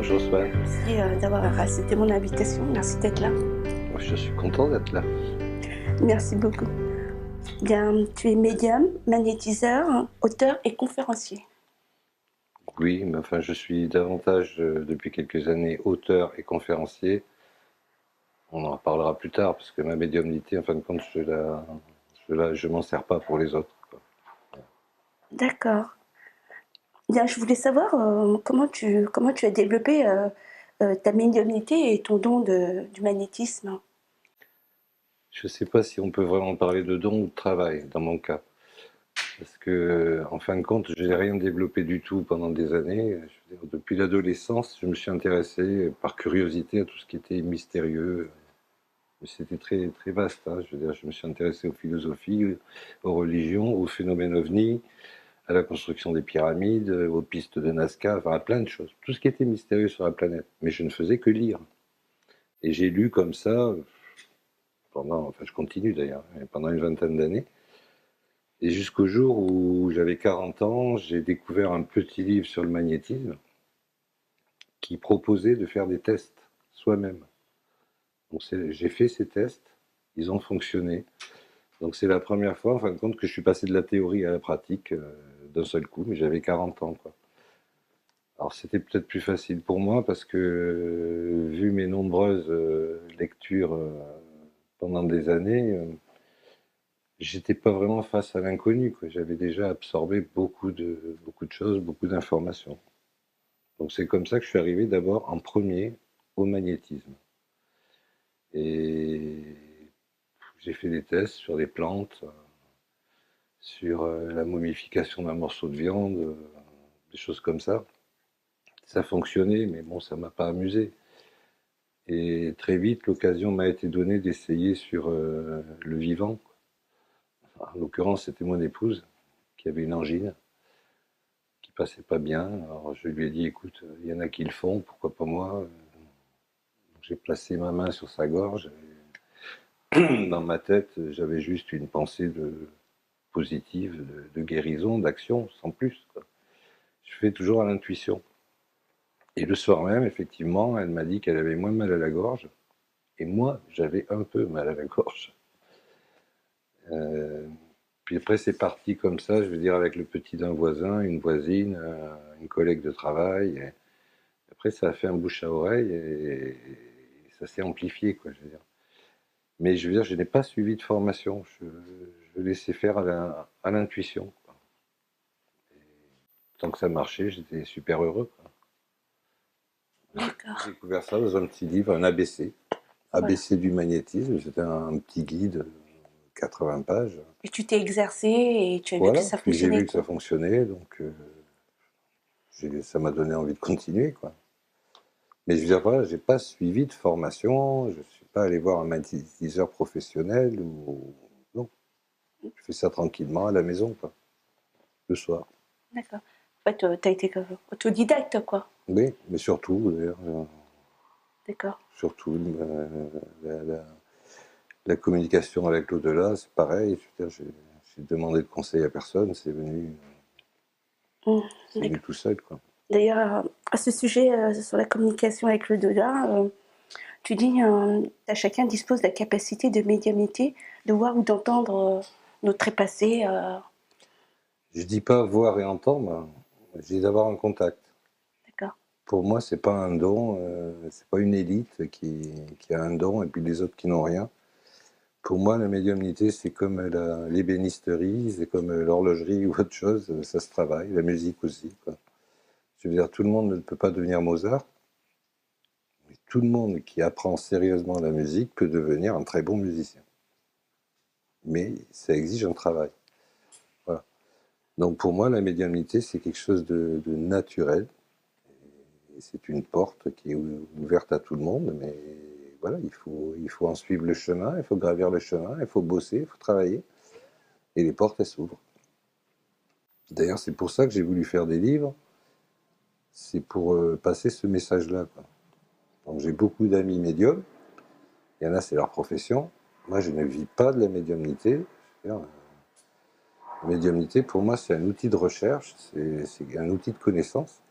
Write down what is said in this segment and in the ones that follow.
Bonjour Swan. Merci d'avoir accepté mon invitation. Merci d'être là. Je suis content d'être là. Merci beaucoup. Bien, tu es médium, magnétiseur, auteur et conférencier. Oui, mais enfin, je suis davantage depuis quelques années auteur et conférencier. On en reparlera plus tard parce que ma médiumnité, en fin de compte, je m'en sers pas pour les autres, quoi. D'accord. Bien, je voulais savoir comment tu as développé ta médiumnité et ton don du magnétisme. Je ne sais pas si on peut vraiment parler de don ou de travail dans mon cas. Parce que, en fin de compte, je n'ai rien développé du tout pendant des années. Je veux dire, depuis l'adolescence, je me suis intéressé par curiosité à tout ce qui était mystérieux. C'était très, très vaste, hein. Je veux dire, je me suis intéressé aux philosophies, aux religions, aux phénomènes ovnis, à la construction des pyramides, aux pistes de Nazca, enfin à plein de choses. Tout ce qui était mystérieux sur la planète. Mais je ne faisais que lire. Et j'ai lu comme ça pendant, enfin je continue d'ailleurs, pendant une vingtaine d'années. Et jusqu'au jour où j'avais 40 ans, j'ai découvert un petit livre sur le magnétisme qui proposait de faire des tests soi-même. Donc j'ai fait ces tests, ils ont fonctionné. Donc c'est la première fois, en fin de compte, que je suis passé de la théorie à la pratique d'un seul coup, mais j'avais 40 ans, quoi. Alors c'était peut-être plus facile pour moi parce que, vu mes nombreuses lectures pendant des années, j'étais pas vraiment face à l'inconnu, quoi. J'avais déjà absorbé beaucoup de choses, beaucoup d'informations. Donc c'est comme ça que je suis arrivé d'abord en premier au magnétisme. Et j'ai fait des tests sur des plantes, sur la momification d'un morceau de viande, des choses comme ça. Ça fonctionnait, mais bon, ça m'a pas amusé. Et très vite, l'occasion m'a été donnée d'essayer sur le vivant. En l'occurrence, c'était mon épouse qui avait une angine qui passait pas bien. Alors je lui ai dit, écoute, il y en a qui le font, pourquoi pas moi? J'ai placé ma main sur sa gorge. Et dans ma tête, j'avais juste une pensée positive, de guérison, d'action, sans plus, quoi. Je fais toujours à l'intuition. Et le soir même, effectivement, elle m'a dit qu'elle avait moins mal à la gorge. Et moi, j'avais un peu mal à la gorge. Euh, Puis après, c'est parti comme ça, je veux dire, avec le petit d'un voisin, une voisine, une collègue de travail. Et après, ça a fait un bouche à oreille et ça s'est amplifié, quoi, je veux dire. Mais je veux dire, je n'ai pas suivi de formation. Je laissais faire à l'intuition, quoi. Tant que ça marchait, j'étais super heureux, quoi. D'accord. J'ai découvert ça dans un petit livre, un ABC. Voilà. ABC du magnétisme, c'était un petit guide, 80 pages. Et tu t'es exercé et tu as vu que Voilà, ça puis j'ai fonctionnait, vu que ça quoi. fonctionnait, donc ça m'a donné envie de continuer, quoi. Mais je veux dire, voilà, j'ai pas suivi de formation, je suis pas allé voir un magnétiseur professionnel ou non, je fais ça tranquillement à la maison, quoi, le soir. D'accord. En fait, tu as été autodidacte, quoi. Oui, mais surtout, d'ailleurs, D'accord. surtout la communication avec l'au-delà, c'est pareil. Je veux dire, j'ai demandé de conseil à personne, Mmh, c'est venu d'accord. tout seul, quoi. D'ailleurs, à ce sujet, sur la communication avec le delà, tu dis chacun dispose de la capacité de médiumnité, de voir ou d'entendre notre trépassé. Je dis pas voir et entendre, je dis d'avoir un contact. D'accord. Pour moi, c'est pas un don, c'est pas une élite qui a un don et puis les autres qui n'ont rien. Pour moi, la médiumnité, c'est comme l'ébénisterie, c'est comme l'horlogerie ou autre chose, ça se travaille, la musique aussi, quoi. Je veux dire, tout le monde ne peut pas devenir Mozart, mais tout le monde qui apprend sérieusement la musique peut devenir un très bon musicien. Mais ça exige un travail. Voilà. Donc pour moi, la médiumnité, c'est quelque chose de naturel. Et c'est une porte qui est ouverte à tout le monde, mais voilà, il faut en suivre le chemin, il faut gravir le chemin, il faut bosser, il faut travailler, et les portes, elles s'ouvrent. D'ailleurs, c'est pour ça que j'ai voulu faire des livres, c'est pour passer ce message-là, quoi. Donc j'ai beaucoup d'amis médiums, il y en a, c'est leur profession. Moi, je ne vis pas de la médiumnité. La médiumnité, pour moi, c'est un outil de recherche, c'est un outil de connaissance.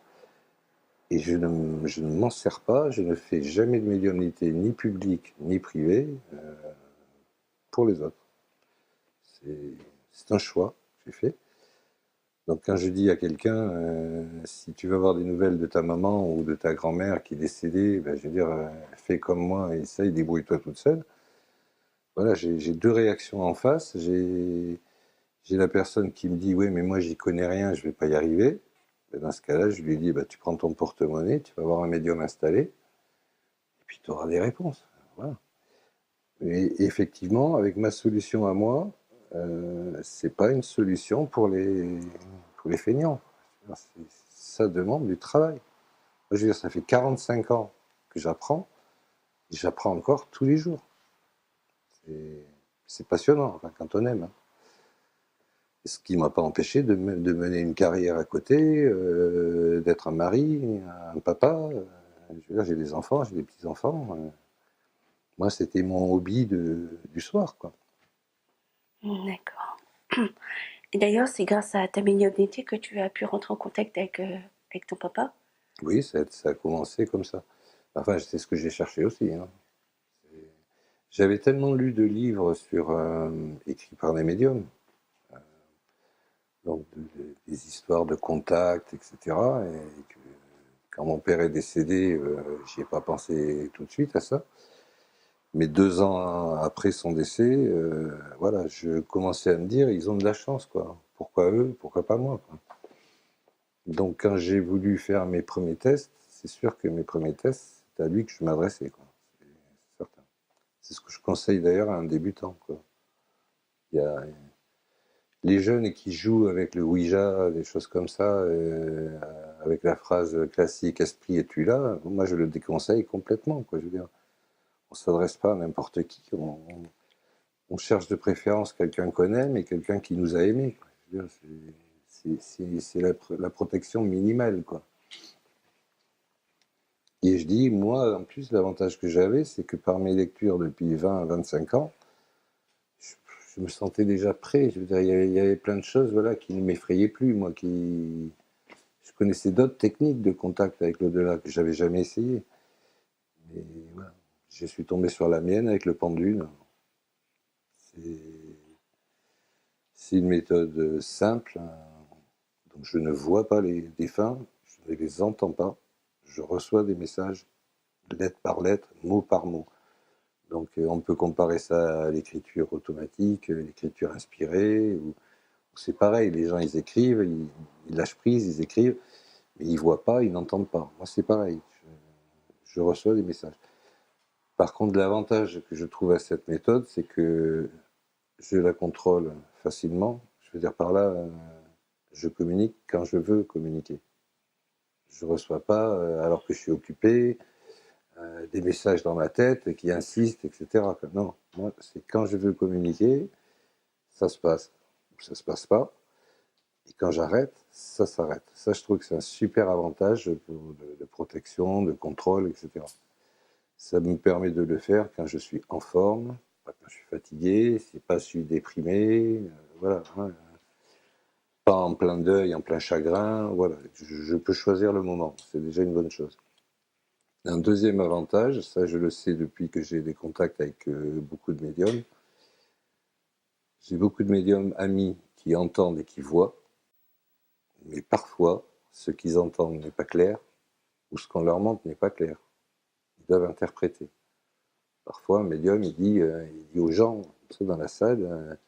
Et je ne m'en sers pas, je ne fais jamais de médiumnité ni publique ni privée pour les autres. C'est un choix que j'ai fait. Donc quand je dis à quelqu'un, si tu veux avoir des nouvelles de ta maman ou de ta grand-mère qui est décédée, ben, je vais dire, fais comme moi, essaye, débrouille-toi toute seule. Voilà, j'ai deux réactions en face. J'ai la personne qui me dit, oui, mais moi j'y connais rien, je vais pas y arriver. Ben, dans ce cas-là, je lui dis, bah, tu prends ton porte-monnaie, tu vas avoir un médium installé, et puis tu auras des réponses. Voilà. Et effectivement, avec ma solution à moi, c'est pas une solution pour les feignants. Ça demande du travail. Moi, je veux dire, ça fait 45 ans que j'apprends, et j'apprends encore tous les jours. C'est passionnant, enfin, quand on aime. Hein. Ce qui ne m'a pas empêché de mener une carrière à côté, d'être un mari, un papa. Je veux dire, j'ai des enfants, j'ai des petits-enfants. Moi, c'était mon hobby du soir, quoi. D'accord. Et d'ailleurs, c'est grâce à ta médiumnité que tu as pu rentrer en contact avec ton papa? Oui, ça a commencé comme ça. Enfin, c'est ce que j'ai cherché aussi. Hein. J'avais tellement lu de livres écrits par des médiums, donc des histoires de contacts, etc. Et que, quand mon père est décédé, j'y ai pas pensé tout de suite à ça. Mais 2 ans après son décès, voilà, je commençais à me dire, ils ont de la chance, quoi. Pourquoi eux, pourquoi pas moi, quoi. Donc quand j'ai voulu faire mes premiers tests, c'est sûr que mes premiers tests, c'est à lui que je m'adressais, quoi. C'est certain. C'est ce que je conseille d'ailleurs à un débutant, quoi. Il y a les jeunes qui jouent avec le Ouija, des choses comme ça, avec la phrase classique "Esprit, es-tu là?", moi je le déconseille complètement, quoi. Je veux dire, on s'adresse pas à n'importe qui. On cherche de préférence quelqu'un qu'on aime et quelqu'un qui nous a aimés, quoi. Je veux dire, c'est la protection minimale, quoi. Et je dis, moi, en plus, l'avantage que j'avais, c'est que par mes lectures depuis 20 à 25 ans, je me sentais déjà prêt. Je veux dire, il y avait plein de choses, voilà, qui ne m'effrayaient plus. Moi, je connaissais d'autres techniques de contact avec l'au-delà que j'avais jamais essayé. Mais voilà, je suis tombé sur la mienne avec le pendule. C'est une méthode simple. Donc je ne vois pas les défunts, je ne les entends pas. Je reçois des messages lettre par lettre, mot par mot. Donc on peut comparer ça à l'écriture automatique, l'écriture inspirée. C'est pareil, les gens ils écrivent, ils lâchent prise, ils écrivent, mais ils ne voient pas, ils n'entendent pas. Moi c'est pareil, je reçois des messages. Par contre, l'avantage que je trouve à cette méthode, c'est que je la contrôle facilement. Je veux dire par là, je communique quand je veux communiquer. Je ne reçois pas, alors que je suis occupé, des messages dans ma tête qui insistent, etc. Non, moi, c'est quand je veux communiquer, ça se passe. Ça se passe pas. Et quand j'arrête, ça s'arrête. Ça, je trouve que c'est un super avantage de protection, de contrôle, etc. Ça me permet de le faire quand je suis en forme, pas quand je suis fatigué, si pas je suis déprimé, voilà. Hein. Pas en plein deuil, en plein chagrin, voilà. Je peux choisir le moment, c'est déjà une bonne chose. Un deuxième avantage, ça je le sais depuis que j'ai des contacts avec beaucoup de médiums, j'ai beaucoup de médiums amis qui entendent et qui voient, mais parfois, ce qu'ils entendent n'est pas clair, ou ce qu'on leur montre n'est pas clair. Ils doivent interpréter. Parfois, un médium, il dit aux gens, dans la salle,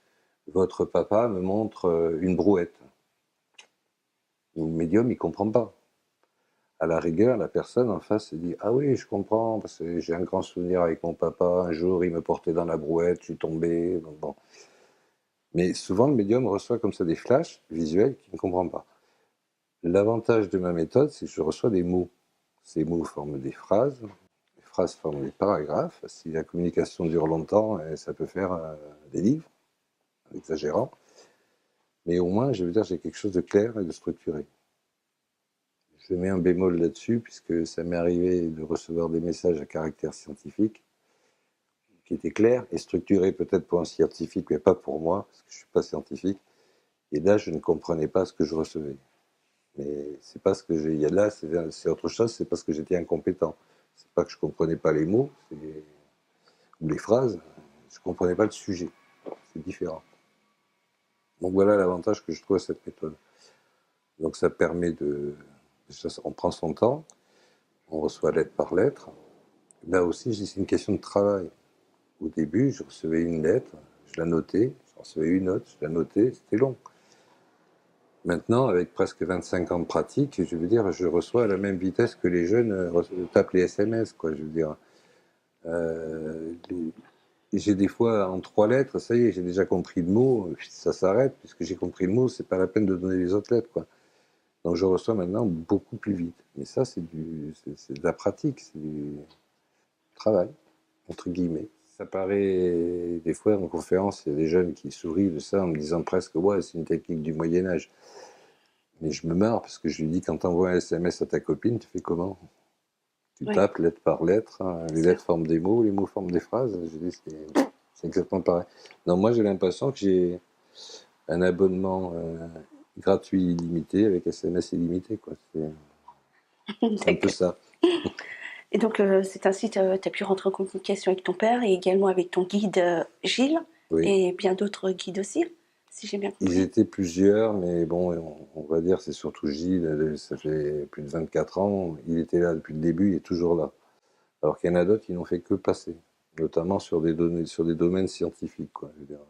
votre papa me montre une brouette. Le médium, il ne comprend pas. À la rigueur, la personne en face se dit « Ah oui, je comprends, parce que j'ai un grand souvenir avec mon papa, un jour il me portait dans la brouette, je suis tombé. » Bon. Mais souvent, le médium reçoit comme ça des flashs visuels qu'il ne comprend pas. L'avantage de ma méthode, c'est que je reçois des mots. Ces mots forment des phrases, les phrases forment des paragraphes. Si la communication dure longtemps, ça peut faire des livres, en exagérant. Mais au moins, je veux dire, j'ai quelque chose de clair et de structuré. Je mets un bémol là-dessus, puisque ça m'est arrivé de recevoir des messages à caractère scientifique, qui étaient clairs et structurés peut-être pour un scientifique, mais pas pour moi, parce que je ne suis pas scientifique. Et là, je ne comprenais pas ce que je recevais. Mais c'est pas ce que j'ai. Il y a là, c'est autre chose, c'est parce que j'étais incompétent. C'est pas que je comprenais pas les mots ou les phrases, je comprenais pas le sujet. C'est différent. Donc voilà l'avantage que je trouve à cette méthode. Donc ça permet de. On prend son temps, on reçoit lettre par lettre. Là aussi, c'est une question de travail. Au début, je recevais une lettre, je la notais, je recevais une autre, je la notais, c'était long. Maintenant, avec presque 25 ans de pratique, je veux dire, je reçois à la même vitesse que les jeunes tapent les SMS, quoi, je veux dire. Euh, les- j'ai des fois, en 3 lettres, ça y est, j'ai déjà compris le mot, ça s'arrête, puisque j'ai compris le mot, c'est pas la peine de donner les autres lettres, quoi. Donc je reçois maintenant beaucoup plus vite. Mais ça, c'est de la pratique, c'est du travail, entre guillemets. Ça paraît, des fois en conférence, il y a des jeunes qui sourient de ça en me disant presque, ouais, c'est une technique du Moyen-Âge. Mais je me marre parce que je lui dis, quand tu envoies un SMS à ta copine, tu fais comment? Tu Oui, tapes lettre par lettre, hein, bien les sûr. lettres forment des mots, les mots forment des phrases. Je dis, c'est exactement pareil. Non, moi j'ai l'impression que j'ai un abonnement gratuit illimité avec SMS illimité, quoi. C'est un peu D'accord. ça. Et donc, c'est ainsi que tu as pu rentrer en communication avec ton père et également avec ton guide Gilles Oui. et bien d'autres guides aussi, si j'ai bien Ils compris. étaient plusieurs, mais bon, on va dire c'est surtout Gilles, ça fait plus de 24 ans, il était là depuis le début, il est toujours là. Alors qu'il y en a d'autres qui n'ont fait que passer, notamment sur des données, sur des domaines scientifiques, quoi. Je veux dire,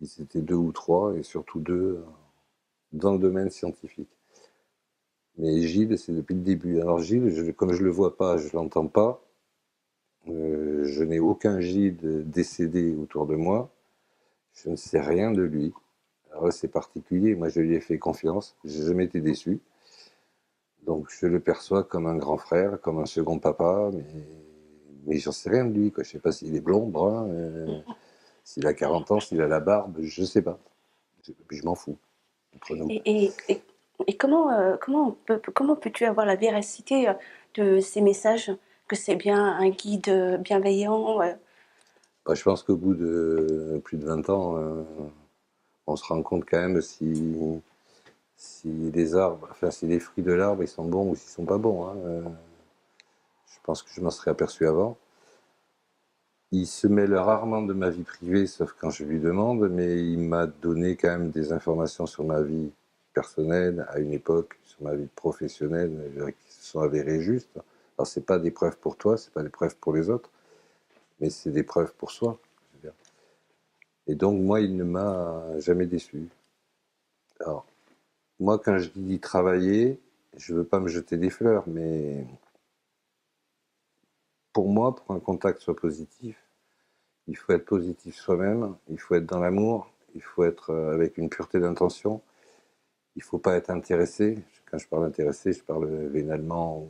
ils étaient 2 ou 3, et surtout 2 dans le domaine scientifique. Mais Gilles, c'est depuis le début. Alors Gilles, comme je le vois pas, je l'entends pas, je n'ai aucun Gilles décédé autour de moi, je ne sais rien de lui. Alors là, c'est particulier, moi je lui ai fait confiance, j'ai jamais été déçu. Donc je le perçois comme un grand frère, comme un second papa, mais j'en sais rien de lui, quoi. Je sais pas s'il est blond, brun, s'il a 40 ans, s'il a la barbe, je sais pas. Je m'en fous, entre nous. Et, et, et, et comment peux-tu avoir la véracité de ces messages, que c'est bien un guide bienveillant Bah, je pense qu'au bout de plus de 20 ans, on se rend compte quand même si les arbres, enfin si les fruits de l'arbre ils sont bons ou s'ils sont pas bons, hein. Je pense que je m'en serais aperçu avant. Il se mêle rarement de ma vie privée, sauf quand je lui demande, mais il m'a donné quand même des informations sur ma vie personnelle à une époque, sur ma vie professionnelle, qui se sont avérées justes. Alors c'est pas des preuves pour toi, c'est pas des preuves pour les autres, mais c'est des preuves pour soi. Je veux dire. Et donc moi, il ne m'a jamais déçu. Alors moi, quand je dis travailler, je veux pas me jeter des fleurs, mais pour moi, pour qu'un contact soit positif, il faut être positif soi-même, il faut être dans l'amour, il faut être avec une pureté d'intention, il ne faut pas être intéressé. Quand je parle intéressé, je parle vénalement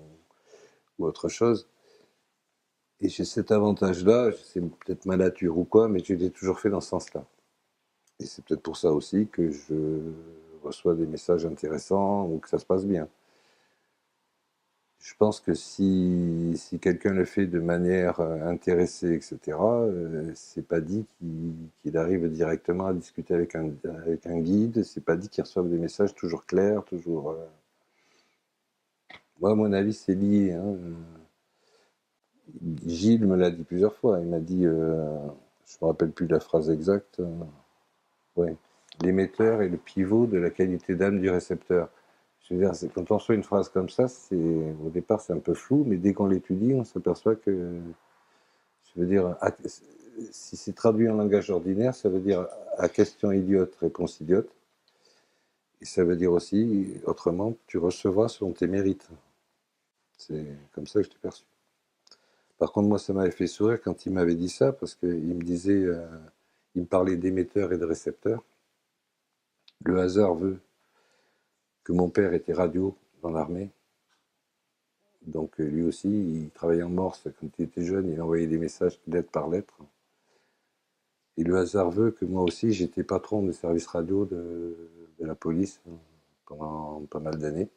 ou autre chose. Et j'ai cet avantage-là, c'est peut-être ma nature ou quoi, mais je l'ai toujours fait dans ce sens-là. Et c'est peut-être pour ça aussi que je reçois des messages intéressants ou que ça se passe bien. Je pense que si quelqu'un le fait de manière intéressée, etc., c'est pas dit qu'il arrive directement à discuter avec un guide, c'est pas dit qu'il reçoive des messages toujours clairs, toujours. Moi, à mon avis, c'est lié, hein. Gilles me l'a dit plusieurs fois. Il m'a dit, je me rappelle plus de la phrase exacte. Ouais, l'émetteur est le pivot de la qualité d'âme du récepteur. Je veux dire, quand on reçoit une phrase comme ça, au départ c'est un peu flou, mais dès qu'on l'étudie, on s'aperçoit que, je veux dire, si c'est traduit en langage ordinaire, ça veut dire à question idiote, réponse idiote. Et ça veut dire aussi, autrement, tu recevras selon tes mérites. C'est comme ça que je t'ai perçu. Par contre, moi, ça m'avait fait sourire quand il m'avait dit ça, parce qu'il me disait, il me parlait d'émetteurs et de récepteurs. Le hasard veut que mon père était radio dans l'armée. Donc lui aussi, il travaillait en Morse. Quand il était jeune, il envoyait des messages lettre par lettre. Et le hasard veut que moi aussi, j'étais patron du service radio de la police pendant pas mal d'années.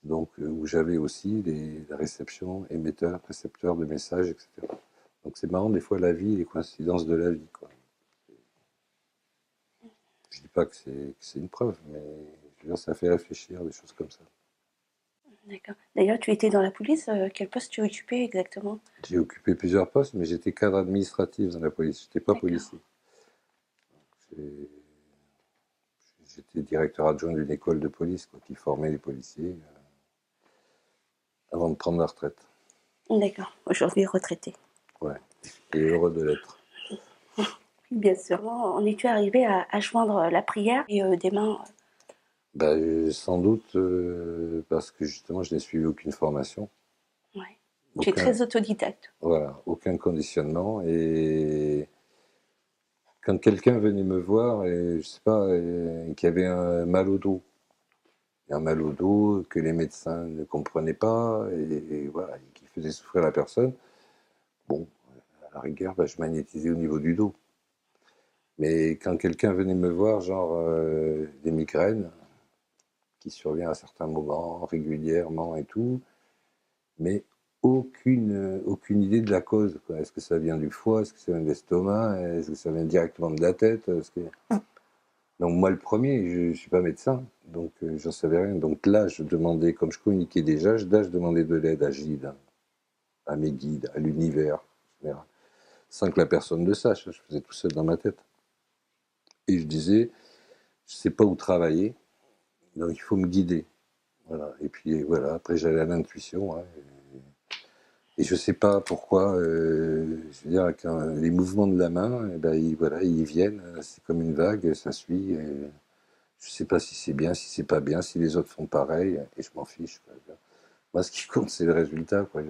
Donc où j'avais aussi la réception, émetteur, récepteur de messages, etc. Donc c'est marrant des fois la vie, les coïncidences de la vie, quoi. Je dis pas que c'est une preuve, mais Je veux dire, ça fait réfléchir, des choses comme ça. D'accord. D'ailleurs, tu étais dans la police, quel poste tu occupais exactement? J'ai occupé plusieurs postes, mais j'étais cadre administratif dans la police. Je n'étais pas D'accord. policier. J'ai- J'étais directeur adjoint d'une école de police quoi, qui formait les policiers avant de prendre la retraite. D'accord. Aujourd'hui retraité. Ouais. Et heureux de l'être. Bien sûr. En es-tu arrivé à joindre la prière et des mains? Bah, sans doute parce que justement, je n'ai suivi aucune formation, Ouais. Tu es aucun, très autodidacte. voilà, aucun conditionnement. Et quand quelqu'un venait me voir, et je sais pas, qui avait un mal au dos, que les médecins ne comprenaient pas, et voilà, et qui faisait souffrir la personne, bon, à la rigueur, bah, je magnétisais au niveau du dos. Mais quand quelqu'un venait me voir, genre des migraines, qui survient à certains moments, régulièrement et tout, mais aucune idée de la cause. Est-ce que ça vient du foie? Est-ce que ça vient de l'estomac? Est-ce que ça vient directement de la tête? Donc moi, le premier, je ne suis pas médecin, donc j'en savais rien. Donc là, je demandais, comme je communiquais déjà, je demandais de l'aide à Gilles, à mes guides, à l'univers, sans que la personne le sache. Je faisais tout seul dans ma tête. Et je disais, je ne sais pas où travailler, donc il faut me guider. Voilà. Et puis voilà, après j'allais à l'intuition. Hein, et je ne sais pas pourquoi, je veux dire, quand les mouvements de la main, eh ben, voilà, ils viennent, c'est comme une vague, ça suit. Et je ne sais pas si c'est bien, si c'est pas bien, si les autres font pareil, et je m'en fiche. Quoi. Moi, ce qui compte, c'est le résultat. Quoi.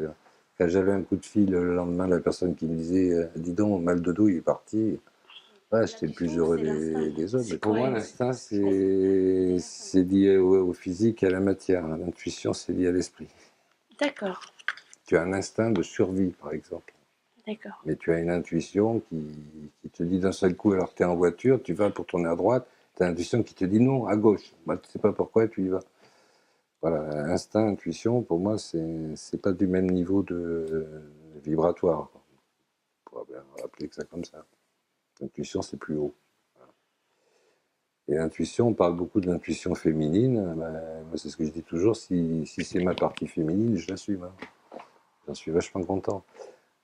Quand j'avais un coup de fil le lendemain, la personne qui me disait dis donc, mal de dos, il est parti. Ouais, j'étais le plus heureux des autres. Mais pour moi, l'instinct, c'est lié au physique et à la matière. L'intuition, c'est lié à l'esprit. D'accord. Tu as un instinct de survie, par exemple. D'accord. Mais tu as une intuition qui te dit d'un seul coup, alors que tu es en voiture, tu vas pour tourner à droite, tu as l'intuition qui te dit non, à gauche. Bah, tu ne sais pas pourquoi, tu y vas. Voilà, instinct, intuition, pour moi, c'est pas du même niveau de vibratoire. On pourrait bien appeler que ça comme ça. L'intuition, c'est plus haut. Et l'intuition, on parle beaucoup de l'intuition féminine. Ben, moi, c'est ce que je dis toujours, si c'est ma partie féminine, je l'assume. Hein. J'en suis vachement content.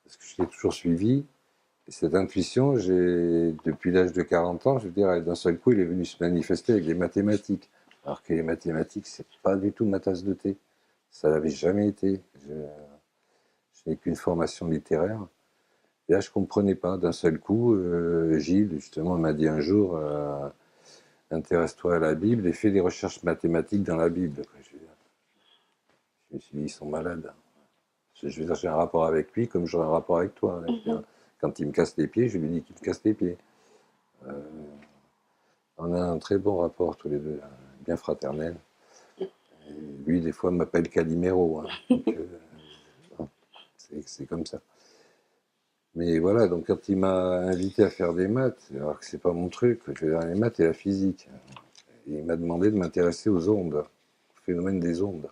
Parce que je l'ai toujours suivi. Et cette intuition, depuis l'âge de 40 ans, je veux dire, d'un seul coup, il est venu se manifester avec les mathématiques. Alors que les mathématiques, c'est pas du tout ma tasse de thé. Ça l'avait jamais été. Je n'ai qu'une formation littéraire. Et là, je comprenais pas. D'un seul coup, Gilles, justement, m'a dit un jour, intéresse-toi à la Bible et fais des recherches mathématiques dans la Bible. Je me suis dit, ils sont malades. Je veux dire, j'ai un rapport avec lui comme j'aurais un rapport avec toi. Quand il me casse les pieds, je lui dis qu'il me casse les pieds. On a un très bon rapport tous les deux, bien fraternel. Et lui, des fois, m'appelle Calimero. Hein. Donc, c'est comme ça. Mais voilà, donc quand il m'a invité à faire des maths, alors que c'est pas mon truc, je vais dire les maths et la physique. Et il m'a demandé de m'intéresser aux ondes, au phénomène des ondes.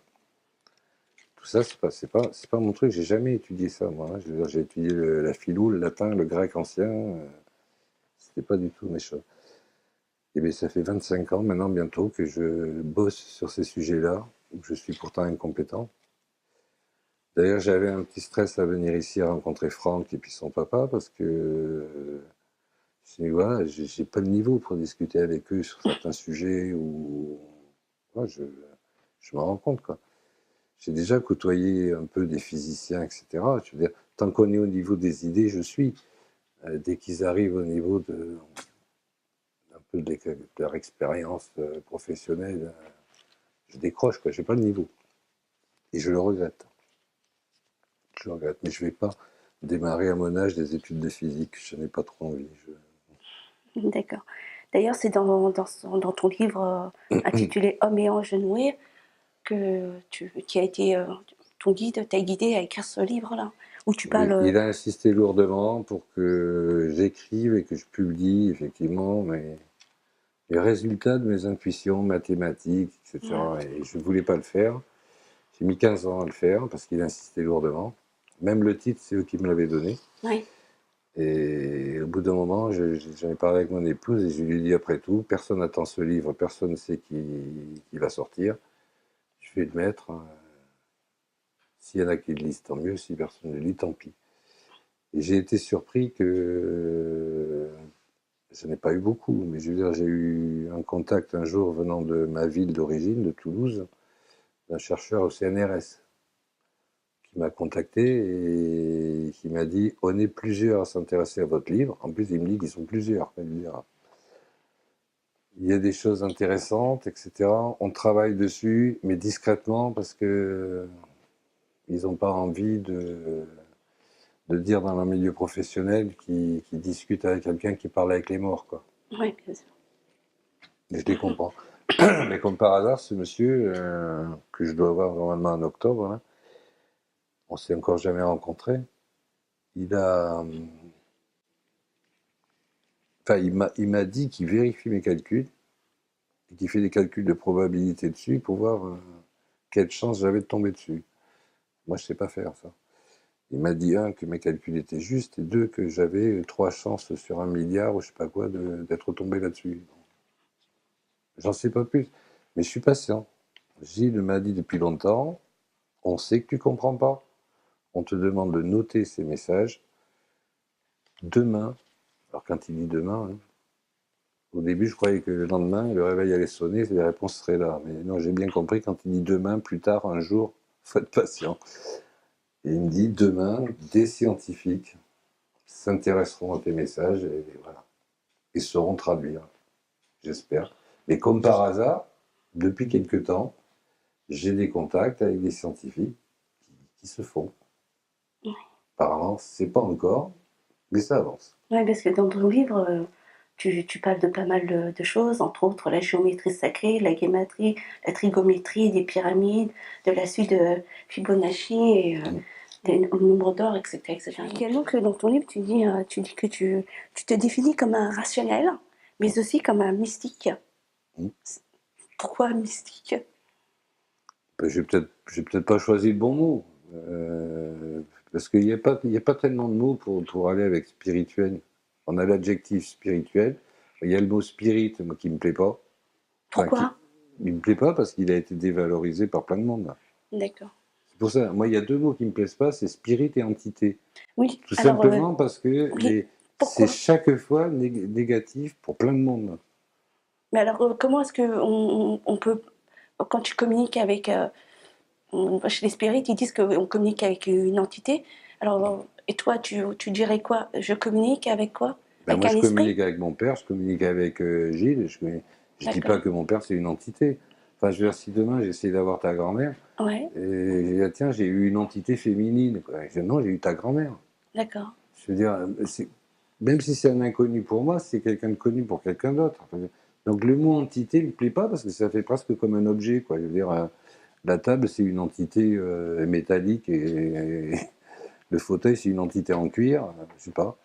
Tout ça, c'est pas mon truc, j'ai jamais étudié ça, moi. Hein. Je veux dire, j'ai étudié la philo, le latin, le grec ancien. C'était pas du tout mes choses. Et bien, ça fait 25 ans maintenant, bientôt, que je bosse sur ces sujets-là, où je suis pourtant incompétent. D'ailleurs, j'avais un petit stress à venir ici à rencontrer Franck et puis son papa, parce que voilà, j'ai pas le niveau pour discuter avec eux sur certains sujets, où ouais, je m'en rends compte, quoi. J'ai déjà côtoyé un peu des physiciens, etc. Je veux dire, tant qu'on est au niveau des idées, je suis. Dès qu'ils arrivent au niveau un peu de leur expérience professionnelle, je décroche, quoi. J'ai pas le niveau. Et je le regrette. Je le regrette. Mais je vais pas démarrer à mon âge des études de physique. Je n'ai pas trop envie. D'accord. D'ailleurs, c'est dans ton livre intitulé Hommes et anges noués qui a été ton guide, t'a guidé à écrire ce livre-là, où tu Oui, parles. il a insisté lourdement pour que j'écrive et que je publie, effectivement, les résultats de mes intuitions mathématiques, etc. Et je ne voulais pas le faire. J'ai mis 15 ans à le faire parce qu'il insistait lourdement. Même le titre, c'est eux qui me l'avaient donné. Oui. Et au bout d'un moment, j'en ai parlé avec mon épouse et je lui ai dit après tout, personne n'attend ce livre, personne ne sait qui va sortir. Je vais le mettre. S'il y en a qui le lisent, tant mieux. Si personne ne le lit, tant pis. Et j'ai été surpris que je n'ai pas eu beaucoup, mais je veux dire, j'ai eu un contact un jour venant de ma ville d'origine, de Toulouse, d'un chercheur au CNRS qui m'a contacté et qui m'a dit on est plusieurs à s'intéresser à votre livre. En plus, il me dit qu'ils sont plusieurs. Il y a des choses intéressantes, etc. On travaille dessus, mais discrètement parce que ils n'ont pas envie de dire dans le milieu professionnel qu'ils discutent avec quelqu'un qui parle avec les morts, quoi. Oui, bien sûr. Et je les comprends. Mais comme par hasard, ce monsieur, que je dois voir normalement en octobre, là, on s'est encore jamais rencontré. Il a, enfin, il m'a dit qu'il vérifie mes calculs et qu'il fait des calculs de probabilité dessus pour voir quelle chance j'avais de tomber dessus. Moi, je sais pas faire ça. Il m'a dit, un, que mes calculs étaient justes, et deux, que j'avais 3 chances sur 1 milliard, ou je sais pas quoi, d'être tombé là-dessus. J'en sais pas plus, mais je suis patient. Gilles m'a dit depuis longtemps, on sait que tu comprends pas. On te demande de noter ces messages. Demain, alors quand il dit demain, hein, au début je croyais que le lendemain, le réveil allait sonner, et les réponses seraient là. Mais non, j'ai bien compris quand il dit demain, plus tard, un jour, faut être patient. Et il me dit demain, des scientifiques s'intéresseront à tes messages et voilà, et sauront traduire, j'espère. Mais comme par hasard, depuis quelque temps, j'ai des contacts avec des scientifiques qui se font. Apparemment, c'est pas encore, mais ça avance. Ouais, parce que dans ton livre, tu parles de pas mal de choses, entre autres la géométrie sacrée, la guématrie, la trigonométrie, des pyramides, de la suite de Fibonacci et des nombres d'or, etc., etc. Également que dans ton livre, tu dis que tu te définis comme un rationnel, mais aussi comme un mystique. Mm. Pourquoi mystique? Ben, j'ai peut-être pas choisi le bon mot. Parce qu'il n'y a pas tellement de mots pour aller avec spirituel. On a l'adjectif spirituel. Il y a le mot spirit, moi, qui me plaît pas. Enfin, Pourquoi? il me plaît pas parce qu'il a été dévalorisé par plein de monde, là. D'accord. C'est pour ça, moi, il y a 2 mots qui me plaisent pas, c'est spirit et entité. Oui, Tout alors, simplement parce que oui, c'est pourquoi? chaque fois négatif pour plein de monde. Mais alors, comment est-ce on peut, quand tu communiques avec, chez les spirites, ils disent qu'on communique avec une entité. Alors, et toi, tu dirais quoi? Je communique avec quoi? Ben Avec moi, un je esprit? communique avec mon père, je communique avec Gilles. Je dis pas D'accord. que mon père, c'est une entité. Enfin, je veux dire, si demain, j'essaie d'avoir ta grand-mère, Ouais, et je dis, ah, tiens, j'ai eu une entité féminine, quoi. Je dis, non, j'ai eu ta grand-mère. d'accord. Je veux dire, même si c'est un inconnu pour moi, c'est quelqu'un de connu pour quelqu'un d'autre. Enfin, donc le mot entité ne me plaît pas parce que ça fait presque comme un objet, quoi. Je veux dire, la table, c'est une entité métallique et le fauteuil, c'est une entité en cuir, je sais pas.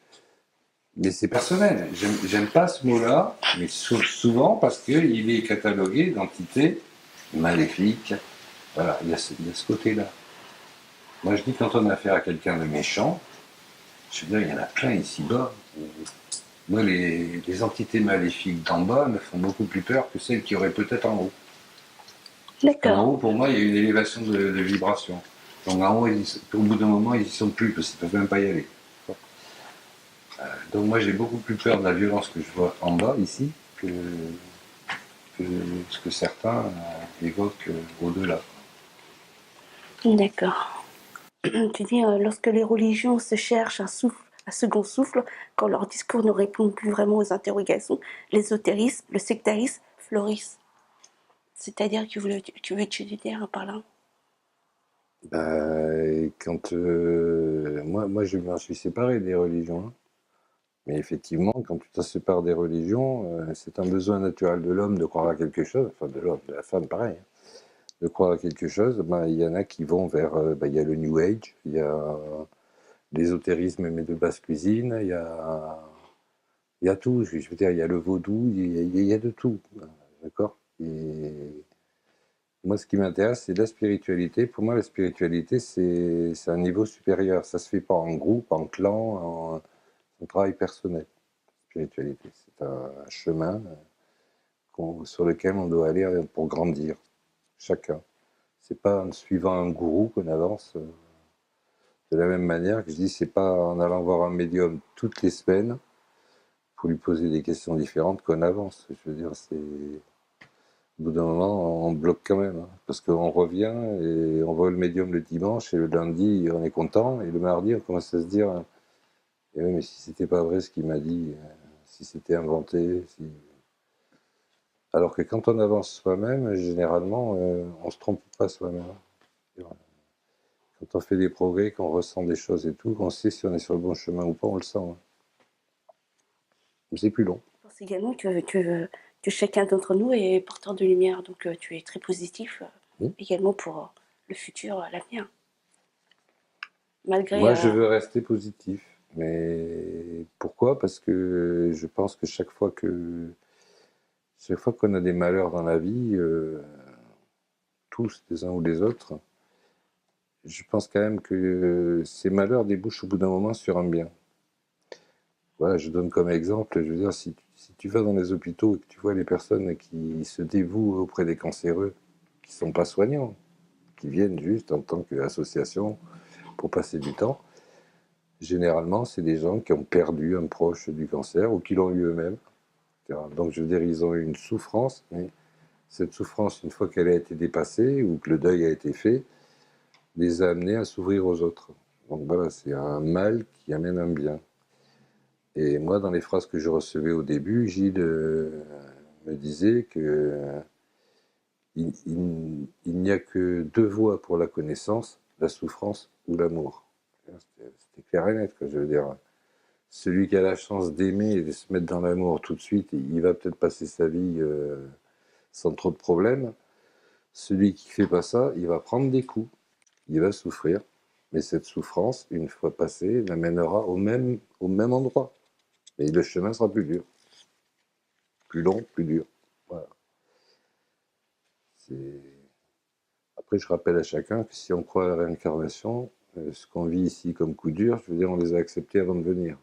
Mais c'est personnel. J'aime pas ce mot-là, mais souvent parce qu'il est catalogué d'entité maléfique. Voilà, il y a ce côté-là. Moi, je dis quand on a affaire à quelqu'un de méchant, je veux dire, il y en a plein ici-bas. Moi, les entités maléfiques d'en bas me font beaucoup plus peur que celles qui auraient peut-être en haut. En D'accord. haut, pour moi, il y a une élévation de vibration. Donc en haut, au bout d'un moment, ils n'y sont plus parce qu'ils ne peuvent même pas y aller. Donc moi, j'ai beaucoup plus peur de la violence que je vois en bas, ici, que ce que certains évoquent au-delà. D'accord. Tu dis, lorsque les religions se cherchent un souffle, un second souffle, quand leur discours ne répond plus vraiment aux interrogations, l'ésotérisme, le sectarisme fleurissent. C'est-à-dire que tu veux dire par là? Quand moi, je m'en suis séparé des religions, hein. Mais effectivement, quand tu te sépares des religions, c'est un besoin naturel de l'homme de croire à quelque chose, enfin de l'homme, de la femme, pareil, hein, de croire à quelque chose. Ben, il y en a qui vont vers, ben, il y a le New Age, il y a l'ésotérisme mais de basse cuisine, il y a tout. Je veux dire, il y a le vaudou, il y a de tout, d'accord. Et moi, ce qui m'intéresse, c'est la spiritualité. Pour moi, la spiritualité, c'est un niveau supérieur. Ça se fait pas en groupe, en clan, un travail personnel. Spiritualité, c'est un chemin sur lequel on doit aller pour grandir, chacun. C'est pas en suivant un gourou qu'on avance. De la même manière que je dis, c'est pas en allant voir un médium toutes les semaines pour lui poser des questions différentes qu'on avance. Je veux dire, c'est au bout d'un moment, on bloque quand même, hein, parce qu'on revient et on voit le médium le dimanche et le lundi, on est content et le mardi, on commence à se dire, eh oui, mais si c'était pas vrai ce qu'il m'a dit, si c'était inventé, si... Alors que quand on avance soi-même, généralement, on se trompe pas soi-même. Quand on fait des progrès, qu'on ressent des choses et tout, qu'on sait si on est sur le bon chemin ou pas, on le sent. Hein. C'est plus long. Je pense également que chacun d'entre nous est porteur de lumière, donc tu es très positif également pour le futur, l'avenir. Malgré... Moi, je veux rester positif. Mais pourquoi? Parce que je pense que chaque fois qu'on a des malheurs dans la vie, tous, les uns ou les autres, je pense quand même que ces malheurs débouchent au bout d'un moment sur un bien. Voilà, je donne comme exemple, je veux dire, si tu vas dans les hôpitaux et que tu vois les personnes qui se dévouent auprès des cancéreux, qui ne sont pas soignants, qui viennent juste en tant qu'association pour passer du temps, généralement, c'est des gens qui ont perdu un proche du cancer ou qui l'ont eu eux-mêmes. Donc, je veux dire, ils ont eu une souffrance, mais cette souffrance, une fois qu'elle a été dépassée ou que le deuil a été fait, les a amenés à s'ouvrir aux autres. Donc voilà, c'est un mal qui amène un bien. Et moi, dans les phrases que je recevais au début, Gilles me disait que il n'y a que deux voies pour la connaissance, la souffrance ou l'amour. C'était clair et net, quoi, je veux dire. Celui qui a la chance d'aimer et de se mettre dans l'amour tout de suite, il va peut-être passer sa vie sans trop de problèmes. Celui qui ne fait pas ça, il va prendre des coups, il va souffrir. Mais cette souffrance, une fois passée, l'amènera au même endroit. Et le chemin sera plus dur. Plus long, plus dur. Voilà. Après, je rappelle à chacun que si on croit à la réincarnation, ce qu'on vit ici comme coup dur, je veux dire, on les a acceptés avant de venir.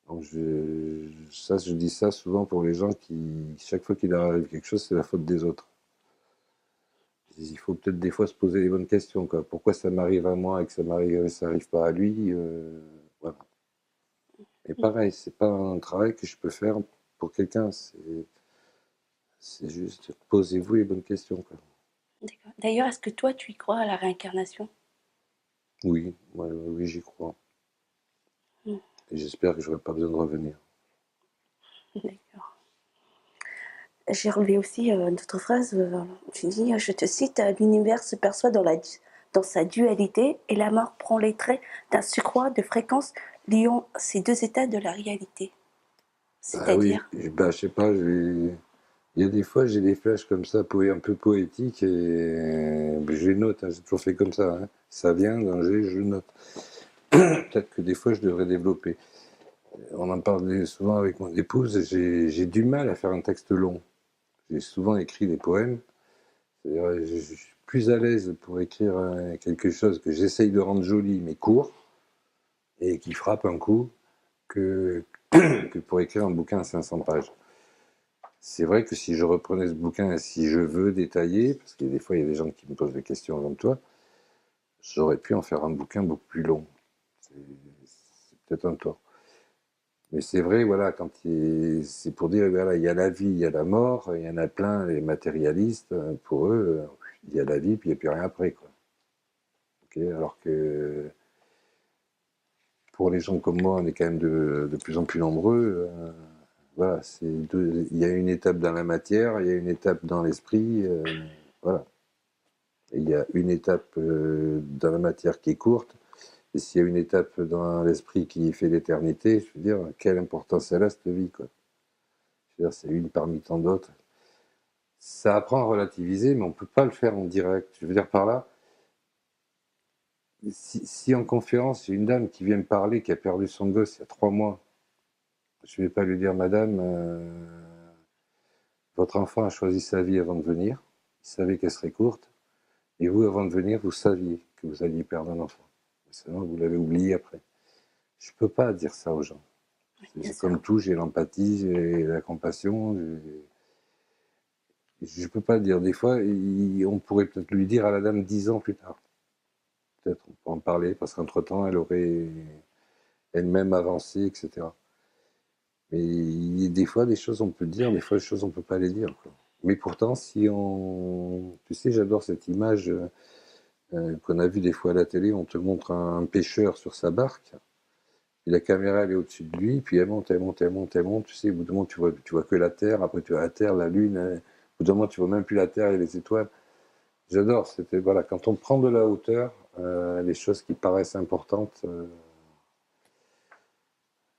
Donc je dis ça souvent pour les gens qui, chaque fois qu'il leur arrive quelque chose, c'est la faute des autres. Il faut peut-être des fois se poser les bonnes questions, quoi. Pourquoi ça m'arrive à moi et que ça n'arrive pas à lui, voilà. Et pareil, c'est pas un travail que je peux faire pour quelqu'un, c'est juste posez-vous les bonnes questions, quoi. D'accord. D'ailleurs, est-ce que toi, tu y crois à la réincarnation? Oui, oui, j'y crois. Et j'espère que je n'aurai pas besoin de revenir. D'accord. J'ai relevé aussi d'autres phrases. Tu dis, je te cite, l'univers se perçoit dans sa dualité et la mort prend les traits d'un surcroît de fréquence liant ces deux états de la réalité. Ah oui, C'est-à-dire, je sais pas, il y a des fois j'ai des flashs comme ça, un peu poétiques, et je les note, hein, j'ai toujours fait comme ça. Hein. Ça vient d'un jet, je note. Peut-être que des fois je devrais développer. On en parle souvent avec mon épouse, j'ai du mal à faire un texte long. J'ai souvent écrit des poèmes. C'est-à-dire, je suis plus à l'aise pour écrire quelque chose que j'essaye de rendre joli mais court et qui frappe un coup que, que pour écrire un bouquin à 500 pages. C'est vrai que si je reprenais ce bouquin, si je veux détailler, parce que des fois il y a des gens qui me posent des questions comme toi, j'aurais pu en faire un bouquin beaucoup plus long. C'est peut-être un tort. Mais c'est vrai, voilà, c'est pour dire, voilà, il y a la vie, il y a la mort, il y en a plein, les matérialistes, pour eux, il y a la vie, puis il n'y a plus rien après, quoi. Okay, alors que pour les gens comme moi, on est quand même de plus en plus nombreux. Voilà, il y a une étape dans la matière, il y a une étape dans l'esprit, voilà. Et il y a une étape dans la matière qui est courte, et s'il y a une étape dans l'esprit qui fait l'éternité, je veux dire, quelle importance elle a cette vie, quoi. Je veux dire, c'est une parmi tant d'autres. Ça apprend à relativiser, mais on ne peut pas le faire en direct. Je veux dire par là, si en conférence, il y a une dame qui vient me parler, qui a perdu son gosse il y a 3 mois, je ne vais pas lui dire, madame, votre enfant a choisi sa vie avant de venir, il savait qu'elle serait courte, et vous, avant de venir, vous saviez que vous alliez perdre un enfant. Seulement, vous l'avez oublié après. Je peux pas dire ça aux gens. bien C'est sûr. comme tout, j'ai l'empathie, j'ai la compassion. Je peux pas dire. Des fois, on pourrait peut-être lui dire à la dame 10 ans plus tard. Peut-être on peut en parler, parce qu'entre-temps, elle aurait elle-même avancé, etc. Mais des fois, des choses on peut dire, des fois, des choses on peut pas les dire, quoi. Mais pourtant, si on... Tu sais, j'adore cette image qu'on a vue des fois à la télé, on te montre un pêcheur sur sa barque, et la caméra, elle est au-dessus de lui, puis elle monte, elle monte, elle monte, elle monte, tu sais, au bout d'un moment, tu vois que la Terre, après tu vois la Terre, la Lune, au bout d'un moment, tu vois même plus la Terre et les étoiles. J'adore, c'était, voilà, quand on prend de la hauteur, les choses qui paraissent importantes...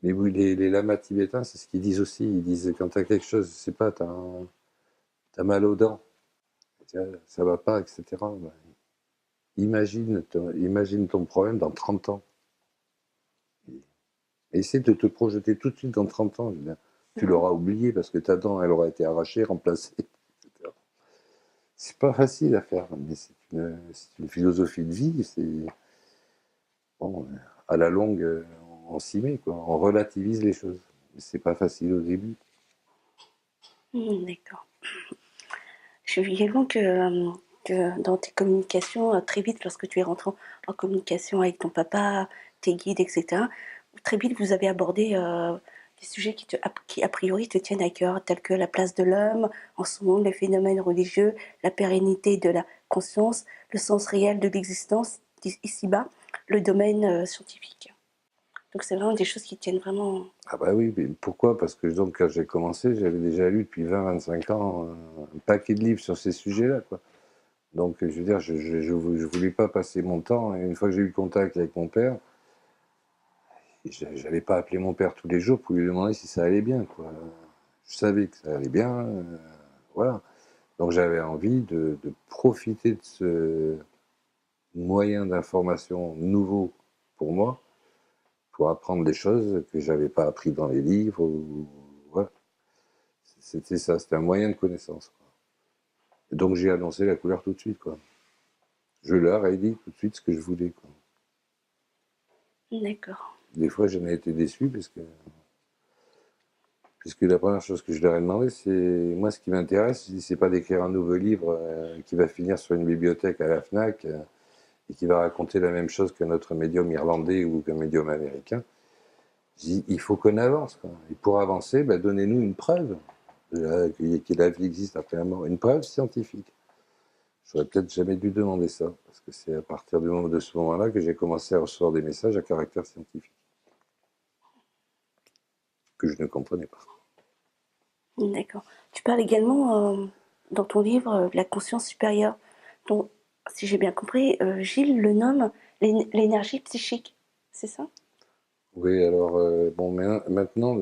Mais oui, les lamas tibétains, c'est ce qu'ils disent aussi. Ils disent quand tu as quelque chose, je sais pas, t'as mal aux dents, ça va pas, etc. Bah, imagine ton problème dans 30 ans. Et essaie de te projeter tout de suite dans 30 ans. Je veux dire, tu Mhm. l'auras oublié parce que ta dent, elle aura été arrachée, remplacée, etc. C'est pas facile à faire, mais c'est une philosophie de vie. C'est bon, à la longue, on s'y met, quoi. On relativise les choses. Mais c'est pas facile au début. D'accord. Je vis également que dans tes communications, très vite, lorsque tu es rentré en communication avec ton papa, tes guides, etc., très vite, vous avez abordé des sujets qui, a priori, te tiennent à cœur, tels que la place de l'homme en ce monde, les phénomènes religieux, la pérennité de la conscience, le sens réel de l'existence ici-bas, le domaine scientifique. Donc, c'est vraiment des choses qui tiennent vraiment. Ah bah oui, mais pourquoi? Parce que donc, quand j'ai commencé, j'avais déjà lu depuis 20-25 ans un paquet de livres sur ces sujets-là, quoi. Donc, je veux dire, je voulais pas passer mon temps. Et une fois que j'ai eu contact avec mon père, j'allais pas appeler mon père tous les jours pour lui demander si ça allait bien, quoi. Je savais que ça allait bien, voilà. Donc, j'avais envie de profiter de ce moyen d'information nouveau pour moi, pour apprendre des choses que j'avais pas appris dans les livres. Voilà. C'était ça, c'était un moyen de connaissance, quoi. Et donc j'ai annoncé la couleur tout de suite, quoi. Je leur ai dit tout de suite ce que je voulais, quoi. D'accord. Des fois, j'en ai été déçu puisque la première chose que je leur ai demandé, c'est moi, ce qui m'intéresse, c'est pas d'écrire un nouveau livre qui va finir sur une bibliothèque à la Fnac et qui va raconter la même chose que notre médium irlandais ou qu'un médium américain. Je dis, il faut qu'on avance, quoi. Et pour avancer, bah, donnez-nous une preuve que la vie existe après la mort, une preuve scientifique. J'aurais peut-être jamais dû demander ça, parce que c'est à partir de ce moment-là que j'ai commencé à recevoir des messages à caractère scientifique, que je ne comprenais pas. D'accord. Tu parles également dans ton livre de la conscience supérieure, dont, si j'ai bien compris, Gilles le nomme l'énergie psychique. C'est ça? Oui, alors, bon, maintenant,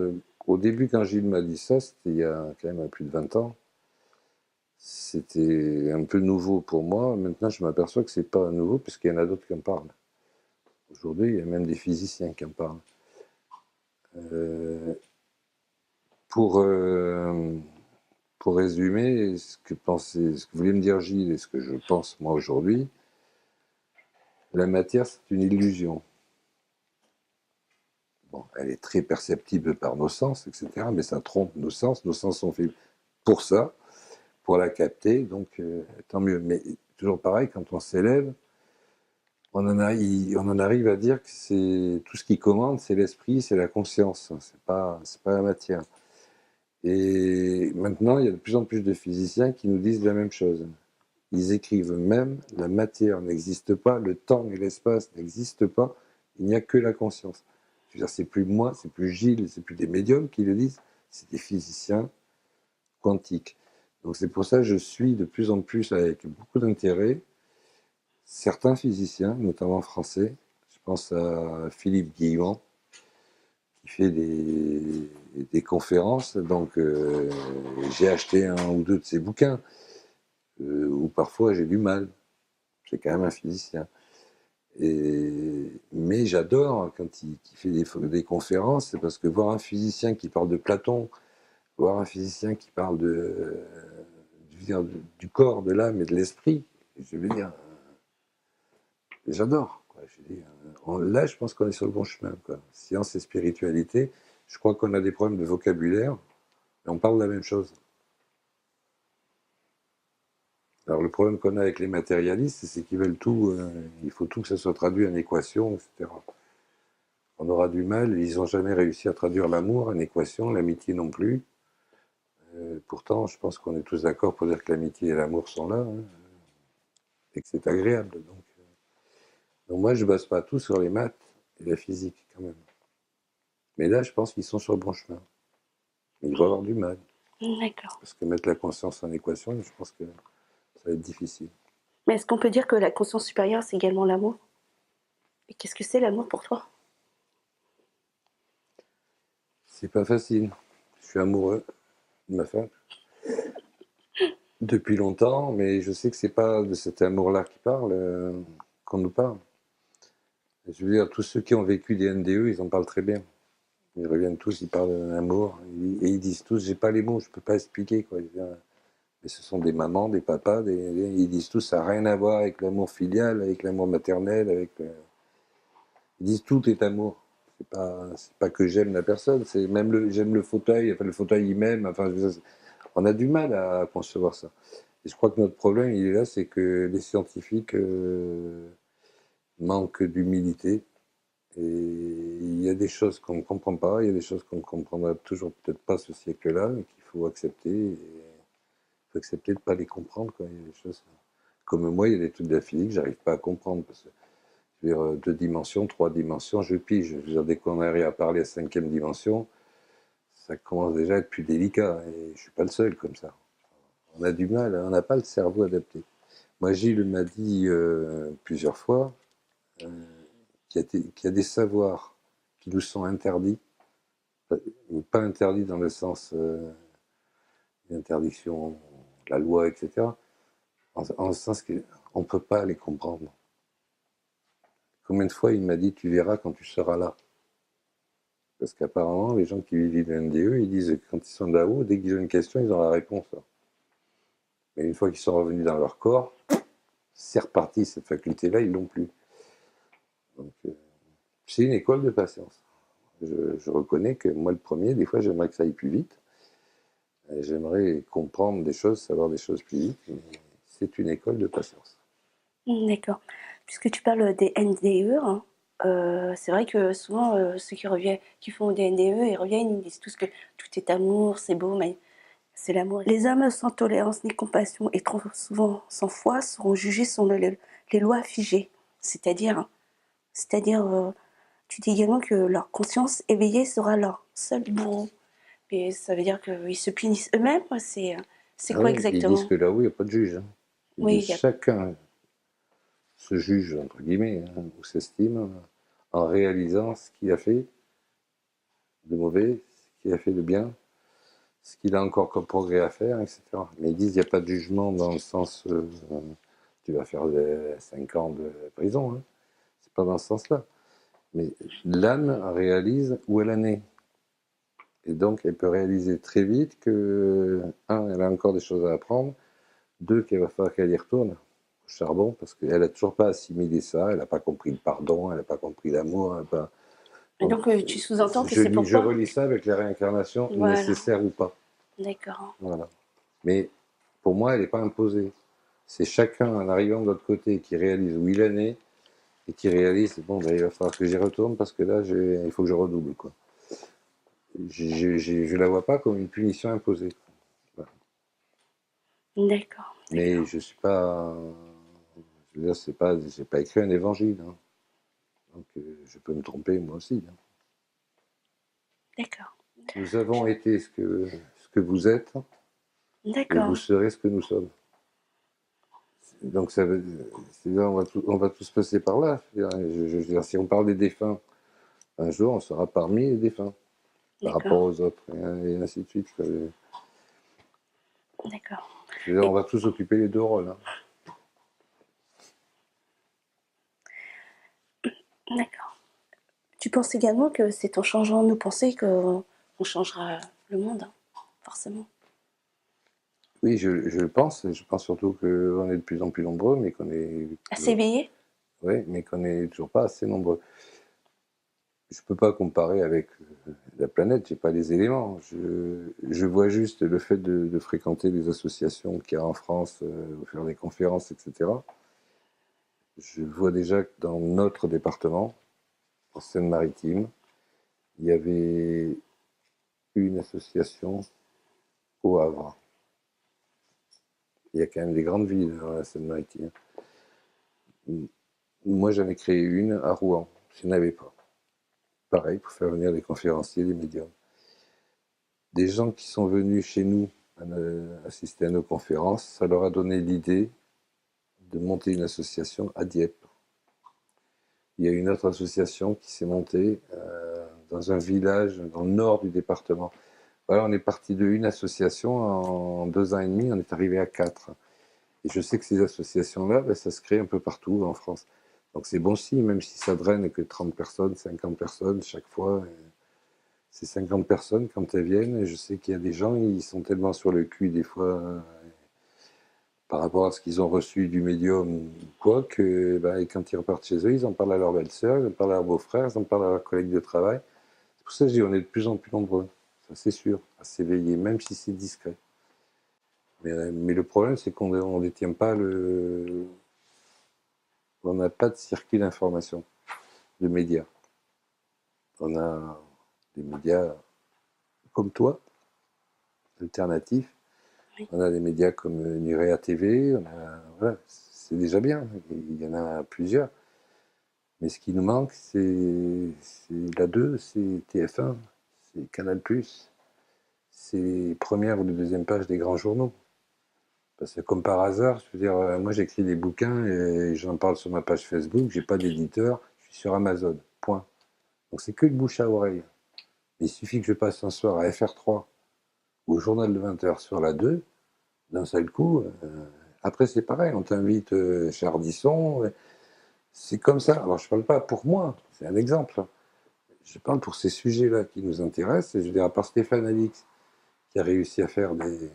au début, quand Gilles m'a dit ça, c'était il y a quand même plus de 20 ans, c'était un peu nouveau pour moi. Maintenant, je m'aperçois que c'est pas nouveau, puisqu'il y en a d'autres qui en parlent. Aujourd'hui, il y a même des physiciens qui en parlent. Euh, pour, euh, pour résumer, ce que voulait me dire Gilles et ce que je pense moi aujourd'hui, la matière, c'est une illusion. Bon, elle est très perceptible par nos sens, etc., mais ça trompe nos sens. Nos sens sont faits pour ça, pour la capter, donc tant mieux. Mais toujours pareil, quand on s'élève, on en arrive à dire que c'est tout ce qui commande, c'est l'esprit, c'est la conscience, c'est pas la matière. Et maintenant, il y a de plus en plus de physiciens qui nous disent la même chose. Ils écrivent même, la matière n'existe pas, le temps et l'espace n'existent pas, il n'y a que la conscience. Je veux dire, c'est plus moi, c'est plus Gilles, c'est plus des médiums qui le disent, c'est des physiciens quantiques. Donc c'est pour ça que je suis de plus en plus avec beaucoup d'intérêt certains physiciens, notamment français. Je pense à Philippe Guillemont, qui fait des conférences. Donc j'ai acheté un ou deux de ses bouquins, où parfois j'ai du mal. C'est quand même un physicien. Mais j'adore quand il fait des conférences, c'est parce que voir un physicien qui parle de Platon, voir un physicien qui parle je veux dire, du corps, de l'âme et de l'esprit, je veux dire, j'adore, quoi. Je veux dire, Là, je pense qu'on est sur le bon chemin, quoi. Science et spiritualité. Je crois qu'on a des problèmes de vocabulaire, mais on parle de la même chose. Alors le problème qu'on a avec les matérialistes, c'est qu'ils veulent tout, il faut tout que ça soit traduit en équation, etc. On aura du mal, ils n'ont jamais réussi à traduire l'amour en équation, l'amitié non plus. Pourtant, je pense qu'on est tous d'accord pour dire que l'amitié et l'amour sont là, hein, et que c'est agréable. Donc moi, je ne base pas tout sur les maths et la physique, quand même. Mais là, je pense qu'ils sont sur le bon chemin. Mais ils vont avoir du mal. D'accord. Parce que mettre la conscience en équation, je pense que ça va être difficile. Mais est-ce qu'on peut dire que la conscience supérieure, c'est également l'amour? Et qu'est-ce que c'est l'amour pour toi? C'est pas facile. Je suis amoureux de ma femme depuis longtemps, mais je sais que c'est pas de cet amour-là qu'on nous parle. Je veux dire, tous ceux qui ont vécu des NDE, ils en parlent très bien. Ils reviennent tous, ils parlent d'un amour, et ils disent tous, j'ai pas les mots, je peux pas expliquer, quoi. Mais ce sont des mamans, des papas, ils disent tous, ça n'a rien à voir avec l'amour filial, avec l'amour maternel, ils disent tout est amour. C'est pas que j'aime la personne, c'est même j'aime le fauteuil, enfin le fauteuil il m'aime, enfin, on a du mal à concevoir ça. Et je crois que notre problème, il est là, c'est que les scientifiques manquent d'humilité. Et il y a des choses qu'on ne comprend pas, il y a des choses qu'on ne comprendra toujours peut-être pas ce siècle-là, mais qu'il faut accepter. Il faut accepter de ne pas les comprendre, quoi. Il y a des choses, comme moi, il y a des trucs de la physique que j'arrive pas à comprendre. Parce que, je veux dire, 2 dimensions, 3 dimensions, je pige. Je veux dire, dès qu'on arrive à parler à 5e dimension, ça commence déjà à être plus délicat. Et je suis pas le seul comme ça. On a du mal, on n'a pas le cerveau adapté. Moi, Gilles m'a dit plusieurs fois euh, qu'il y a des savoirs qui nous sont interdits, pas interdits dans le sens d'interdiction, la loi, etc., en le sens qu'on ne peut pas les comprendre. Combien de fois il m'a dit, tu verras quand tu seras là? Parce qu'apparemment, les gens qui vivent le NDE, ils disent que quand ils sont là-haut, dès qu'ils ont une question, ils ont la réponse. Mais une fois qu'ils sont revenus dans leur corps, c'est reparti, cette faculté-là, ils l'ont plus. Donc, c'est une école de patience. Je reconnais que moi, le premier, des fois, j'aimerais que ça aille plus vite. J'aimerais comprendre des choses, savoir des choses plus vite, mais c'est une école de patience. D'accord. Puisque tu parles des NDE, hein, c'est vrai que souvent, ceux qui reviennent, qui font des NDE, ils reviennent, ils disent tous que tout est amour, c'est beau, mais c'est l'amour. Les hommes sans tolérance ni compassion et trop souvent sans foi seront jugés selon les lois figées. C'est-à-dire, c'est-à-dire, tu dis également que leur conscience éveillée sera leur seul bourreau. Mais ça veut dire qu'ils se punissent eux-mêmes? C'est Ah quoi oui, ils disent exactement? que là-haut, il n'y a pas de juge. Hein. Ils Oui, disent il y a... chacun se juge, entre guillemets, hein, ou s'estime, en réalisant ce qu'il a fait de mauvais, ce qu'il a fait de bien, ce qu'il a encore comme progrès à faire, etc. Mais ils disent qu'il n'y a pas de jugement dans le sens tu vas faire 5 ans de prison. Hein. C'est pas dans ce sens-là. Mais l'âme réalise où elle en est. Et donc, elle peut réaliser très vite que, un, elle a encore des choses à apprendre, deux, qu'il va falloir qu'elle y retourne au charbon, parce qu'elle n'a toujours pas assimilé ça, elle n'a pas compris le pardon, elle n'a pas compris l'amour. Pas... Et Donc, donc, tu sous-entends que c'est je pourquoi? relis ça avec la réincarnation, Voilà, nécessaire ou pas. d'accord. Voilà. Mais pour moi, elle n'est pas imposée. C'est chacun, en arrivant de l'autre côté, qui réalise où il en est, et qui réalise, bon, ben, il va falloir que j'y retourne, parce que là, il faut que je redouble. Quoi. Je la vois pas comme une punition imposée. Voilà. D'accord, Mais d'accord, je suis pas, je veux dire, j'ai pas écrit un évangile. Hein. Donc je peux me tromper moi aussi. Hein. d'accord. Nous avons été ce que vous êtes et vous D'accord. serez ce que nous sommes. Donc ça veut, on va tous passer par là. Je veux dire, si on parle des défunts, un jour on sera parmi les défunts par rapport D'accord, aux autres et ainsi de suite. d'accord. Je veux dire, on Et va tous occuper les deux rôles. Hein. d'accord. Tu penses également que c'est en changeant nos pensées qu'on changera le monde, hein, forcément. Oui, je le pense. Je pense surtout qu'on est de plus en plus nombreux, mais qu'on est À s'éveiller? oui, mais qu'on n'est toujours pas assez nombreux. Je ne peux pas comparer avec la planète, je n'ai pas les éléments. Je vois juste le fait de fréquenter les associations qu'il y a en France, faire des conférences, etc. Je vois déjà que dans notre département, en Seine-Maritime, il y avait une association au Havre. Il y a quand même des grandes villes dans la Seine-Maritime. Moi, j'en ai créé une à Rouen. Je n'avais pas. Pareil, pour faire venir des conférenciers, des médiums. Des gens qui sont venus chez nous assister à nos conférences, ça leur a donné l'idée de monter une association à Dieppe. Il y a une autre association qui s'est montée dans un village dans le nord du département. Voilà, on est parti de une association, en 2 ans et demi, on est arrivé à 4. Et je sais que ces associations-là, ben, ça se crée un peu partout en France. Donc c'est bon signe, même si ça draine que 30 personnes, 50 personnes chaque fois. Ces 50 personnes, quand elles viennent, je sais qu'il y a des gens, ils sont tellement sur le cul des fois par rapport à ce qu'ils ont reçu du médium ou quoi, que ben, quand ils repartent chez eux, ils en parlent à leur belle-sœur, ils en parlent à leur beau-frère, ils en parlent à leurs collègues de travail. C'est pour ça que je dis on est de plus en plus nombreux, ça c'est sûr, à s'éveiller, même si c'est discret. Mais le problème, c'est qu'on ne détient pas le... On n'a pas de circuit d'information, de médias. On a des médias comme toi, alternatifs. Oui. On a des médias comme Nurea TV. Voilà, c'est déjà bien. Il y en a plusieurs. Mais ce qui nous manque, c'est la 2, c'est TF1, c'est Canal+. C'est les premières ou les deuxièmes pages des grands journaux. Parce que comme par hasard, je veux dire, moi j'écris des bouquins et j'en parle sur ma page Facebook, j'ai pas d'éditeur, je suis sur Amazon, point. Donc c'est que le bouche à oreille. Mais il suffit que je passe un soir à FR3 ou au journal de 20h sur la 2, d'un seul coup, après c'est pareil, on t'invite chez Ardisson, c'est comme ça. Alors je parle pas pour moi, c'est un exemple. Je parle pour ces sujets-là qui nous intéressent, et je veux dire, à part Stéphane Alix, qui a réussi à faire des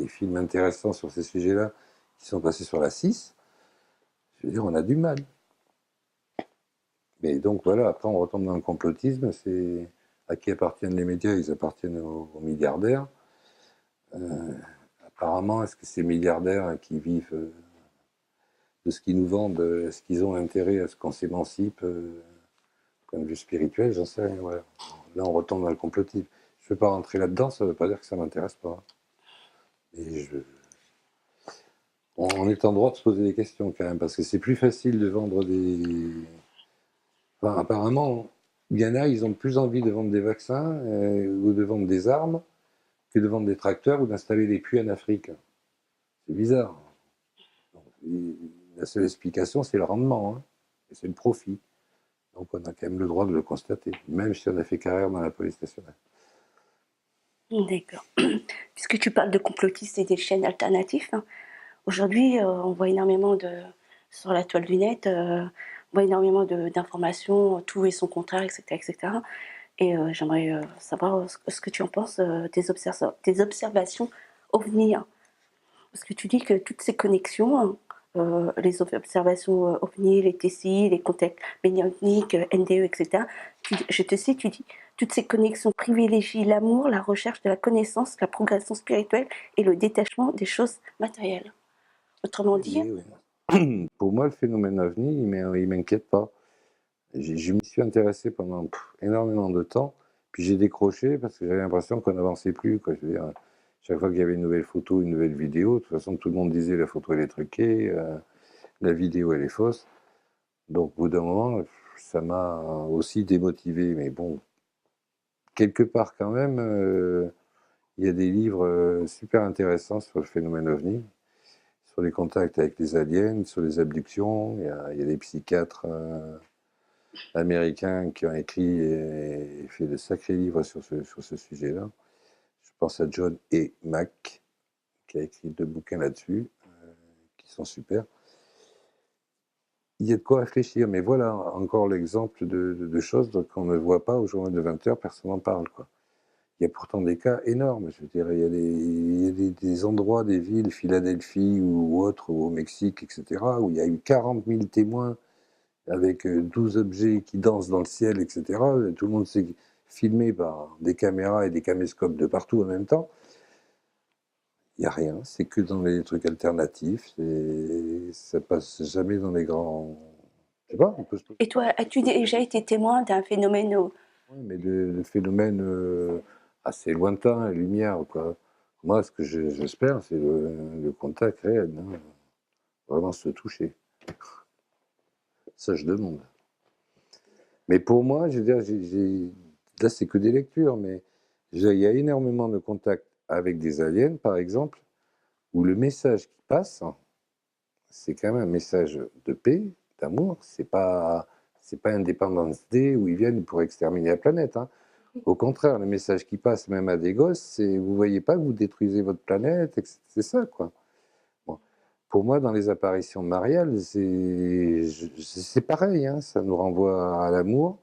films intéressants sur ces sujets-là, qui sont passés sur la 6, je veux dire, on a du mal. Mais donc voilà, après on retombe dans le complotisme, c'est à qui appartiennent les médias? Ils appartiennent aux milliardaires. Apparemment, est-ce que ces milliardaires qui vivent de ce qu'ils nous vendent, est-ce qu'ils ont intérêt à ce qu'on s'émancipe point de vue spirituel? J'en sais rien. Voilà. Là, on retombe dans le complotisme. Je ne veux pas rentrer là-dedans, ça ne veut pas dire que ça ne m'intéresse pas. Et on est en droit de se poser des questions quand même, parce que c'est plus facile de vendre des... Enfin, apparemment, il y en a, ils ont plus envie de vendre des vaccins ou de vendre des armes que de vendre des tracteurs ou d'installer des puits en Afrique. C'est bizarre. Et la seule explication, c'est le rendement, hein, et c'est le profit. Donc on a quand même le droit de le constater, même si on a fait carrière dans la police nationale. D'accord. Puisque tu parles de complotistes et des chaînes alternatives, hein, aujourd'hui, on voit énormément sur la toile du net, on voit énormément d'informations, tout et son contraire, etc., etc. Et j'aimerais savoir ce que tu en penses des observations OVNI. Hein. Parce que tu dis que toutes ces connexions, les observations OVNI, les TCI, les contacts médiumniques, NDE, etc., je te sais, tu dis, toutes ces connexions privilégient l'amour, la recherche de la connaissance, la progression spirituelle et le détachement des choses matérielles. Autrement dit, Oui, oui. Pour moi, le phénomène OVNI, il m'inquiète pas. Je m'y suis intéressé pendant énormément de temps, puis j'ai décroché parce que j'avais l'impression qu'on n'avançait plus, quoi. Je veux dire, chaque fois qu'il y avait une nouvelle photo, une nouvelle vidéo, de toute façon, tout le monde disait la photo elle est truquée, la vidéo elle est fausse. Donc, au bout d'un moment, ça m'a aussi démotivé. Mais bon, quelque part quand même, il y a des livres super intéressants sur le phénomène OVNI, sur les contacts avec les aliens, sur les abductions. Il y a des psychiatres américains qui ont écrit et fait de sacrés livres sur ce sujet-là. Je pense à John E. Mack, qui a écrit 2 bouquins là-dessus, qui sont super. Il y a de quoi réfléchir, mais voilà encore l'exemple de choses qu'on ne voit pas au journal de 20h, personne n'en parle, quoi. Il y a pourtant des cas énormes. Je veux dire, il y a des endroits, des villes, Philadelphie ou autres, au Mexique, etc., où il y a eu 40 000 témoins avec 12 objets qui dansent dans le ciel, etc. Tout le monde s'est filmé par des caméras et des caméscopes de partout en même temps. Il n'y a rien, c'est que dans les trucs alternatifs, et ça passe jamais dans les grands... Je sais pas, on peut se... Et toi, as-tu déjà été témoin d'un phénomène Ouais, mais de phénomènes assez lointains, la lumière, quoi. Moi, ce que j'espère, c'est le contact réel, hein. Vraiment se toucher. Ça, je demande. Mais pour moi, je veux dire, là, c'est que des lectures, mais il y a énormément de contacts avec des aliens, par exemple, où le message qui passe, c'est quand même un message de paix, d'amour. C'est pas Independence Day où ils viennent pour exterminer la planète, hein. Au contraire, le message qui passe même à des gosses, c'est vous voyez pas que vous détruisez votre planète, c'est ça, quoi. Bon. Pour moi, dans les apparitions mariales, c'est pareil, hein, ça nous renvoie à l'amour.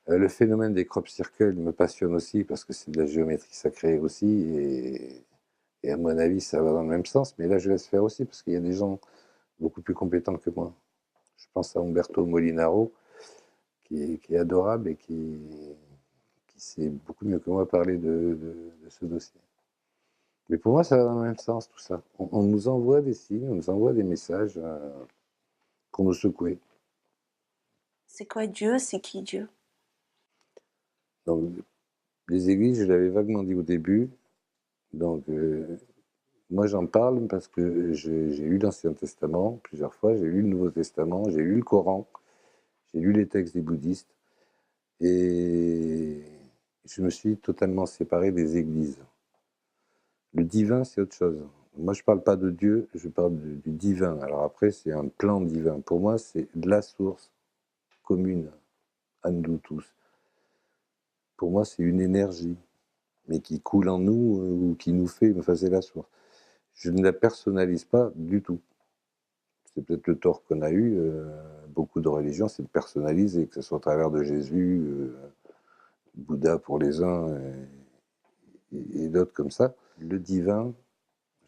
Le phénomène des crop circles me passionne aussi parce que c'est de la géométrie sacrée aussi, et à mon avis, ça va dans le même sens. Mais là, je laisse faire aussi parce qu'il y a des gens beaucoup plus compétents que moi. Je pense à Umberto Molinaro, qui est adorable et qui sait beaucoup mieux que moi parler de ce dossier. Mais pour moi, ça va dans le même sens, tout ça. On nous envoie des signes, on nous envoie des messages pour nous secouer. c'est quoi Dieu? C'est qui Dieu? Donc, les églises, je l'avais vaguement dit au début. Donc, moi, j'en parle parce que j'ai lu l'Ancien Testament plusieurs fois, j'ai lu le Nouveau Testament, j'ai lu le Coran, j'ai lu les textes des bouddhistes, et je me suis totalement séparé des églises. Le divin, c'est autre chose. Moi, je ne parle pas de Dieu, je parle du divin. Alors après, c'est un plan divin. Pour moi, c'est la source commune à nous tous. Pour moi, c'est une énergie, mais qui coule en nous ou qui nous fait, enfin, c'est la source. Je ne la personnalise pas du tout. C'est peut-être le tort qu'on a eu, beaucoup de religions, c'est de personnaliser, que ce soit au travers de Jésus, Bouddha pour les uns, et d'autres comme ça. Le divin,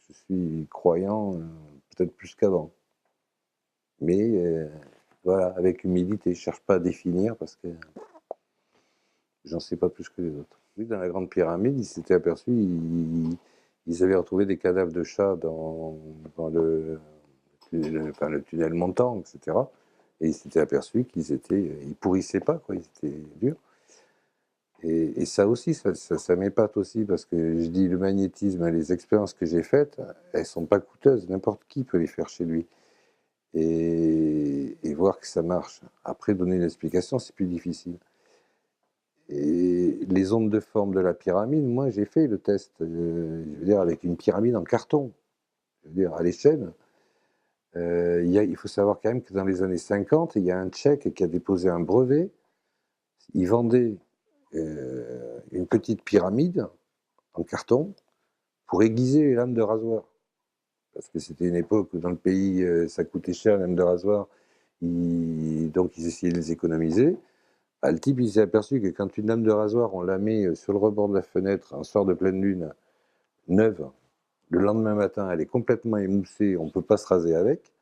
je suis croyant, peut-être plus qu'avant. Mais voilà, avec humilité, je ne cherche pas à définir parce que j'en sais pas plus que les autres. Oui, dans la Grande Pyramide, ils s'étaient aperçus, ils avaient retrouvé des cadavres de chats dans le tunnel montant, etc. Et ils s'étaient aperçus ils pourrissaient pas, quoi, ils étaient durs. Et ça aussi, ça m'épate aussi, parce que je dis le magnétisme, les expériences que j'ai faites, elles sont pas coûteuses, n'importe qui peut les faire chez lui. Et voir que ça marche. Après, donner une explication, c'est plus difficile. Et les ondes de forme de la pyramide, moi j'ai fait le test, je veux dire, avec une pyramide en carton, je veux dire, à l'échelle. Il faut savoir quand même que dans les années 50, il y a un Tchèque qui a déposé un brevet. Il vendait une petite pyramide en carton pour aiguiser les lames de rasoir. Parce que c'était une époque où dans le pays, ça coûtait cher, les lames de rasoir. Donc ils essayaient de les économiser. Le type, il s'est aperçu que quand une lame de rasoir, on la met sur le rebord de la fenêtre un soir de pleine lune, neuve, le lendemain matin, elle est complètement émoussée, on ne peut pas se raser avec.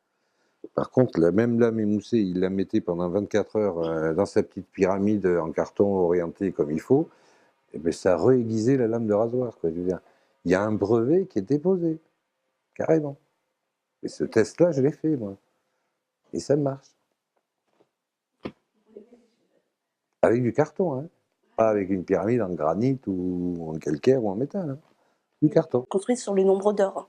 Par contre, la même lame émoussée, il la mettait pendant 24 heures dans sa petite pyramide en carton orienté comme il faut, et bien ça a réaiguisé la lame de rasoir, quoi. Je veux dire, il y a un brevet qui est déposé, carrément. Et ce test-là, je l'ai fait, moi. Et ça marche. Avec du carton, hein. Pas avec une pyramide en granit ou en calcaire ou en métal, hein. Du carton. Construite sur le nombre d'or.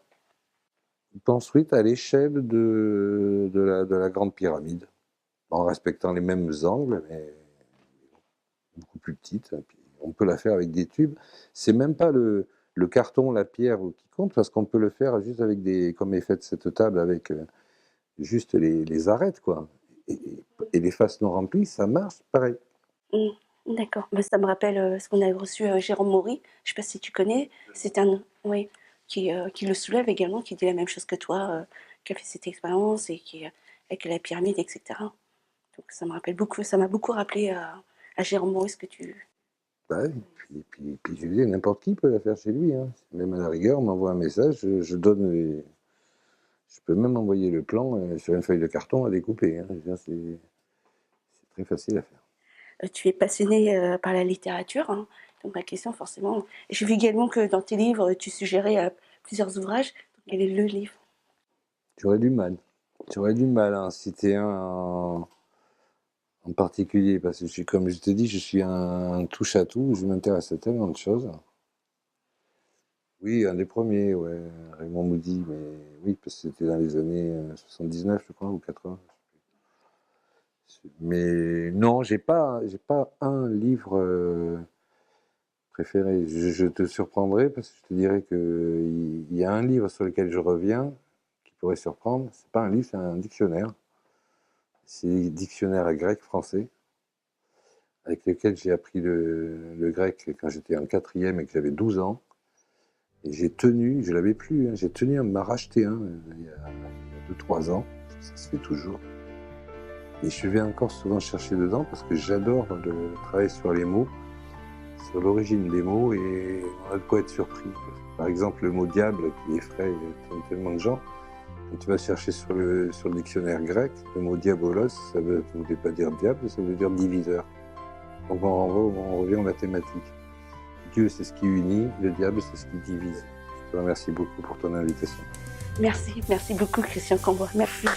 Construite à l'échelle de la Grande Pyramide, en respectant les mêmes angles, mais beaucoup plus petite. Puis on peut la faire avec des tubes. C'est même pas le carton, la pierre qui compte, parce qu'on peut le faire juste avec comme est faite cette table, avec juste les arêtes, quoi. Et les faces non remplies, ça marche pareil. D'accord. Bah, ça me rappelle ce qu'on a reçu Jérôme Maury. Je ne sais pas si tu connais. C'est un, oui, qui le soulève également, qui dit la même chose que toi, qui a fait cette expérience et qui avec la pyramide, etc. Donc ça me rappelle beaucoup. Ça m'a beaucoup rappelé à Jérôme Maury ce que tu. Bah oui, puis je lui dis, n'importe qui peut la faire chez lui. Hein. Même à la rigueur, on m'envoie un message, je donne je peux même envoyer le plan sur une feuille de carton à découper. Hein. C'est très facile à faire. Tu es passionné par la littérature, hein. Donc ma question forcément... J'ai vu également que dans tes livres, tu suggérais plusieurs ouvrages. Donc, quel est le livre? J'aurais du mal. J'aurais du mal à en citer un en particulier, parce que comme je te dis, je suis un touche-à-tout, je m'intéresse à tellement de choses. Oui, un des premiers, ouais, Raymond Moody, mais oui, parce que c'était dans les années 79, je crois, ou 80. Mais non, j'ai pas un livre préféré. Je te surprendrai parce que je te dirais qu'il y a un livre sur lequel je reviens qui pourrait surprendre. C'est pas un livre, c'est un dictionnaire. C'est le dictionnaire grec-français avec lequel j'ai appris le grec quand j'étais en 4e et que j'avais 12 ans. Et j'ai tenu, je l'avais plus, hein, j'ai tenu à m'en racheter un il y a 2-3 ans. Ça se fait toujours. Et je vais encore souvent chercher dedans parce que j'adore le travail sur les mots, sur l'origine des mots, et on a de quoi être surpris. Par exemple, le mot diable qui effraie tellement de gens, quand tu vas chercher sur le dictionnaire grec, le mot diabolos, ça ne voulait pas dire diable, ça veut dire diviseur. Donc on revient aux mathématiques. Dieu, c'est ce qui unit, le diable, c'est ce qui divise. Je te remercie beaucoup pour ton invitation. Merci beaucoup Christian Cambon. Merci.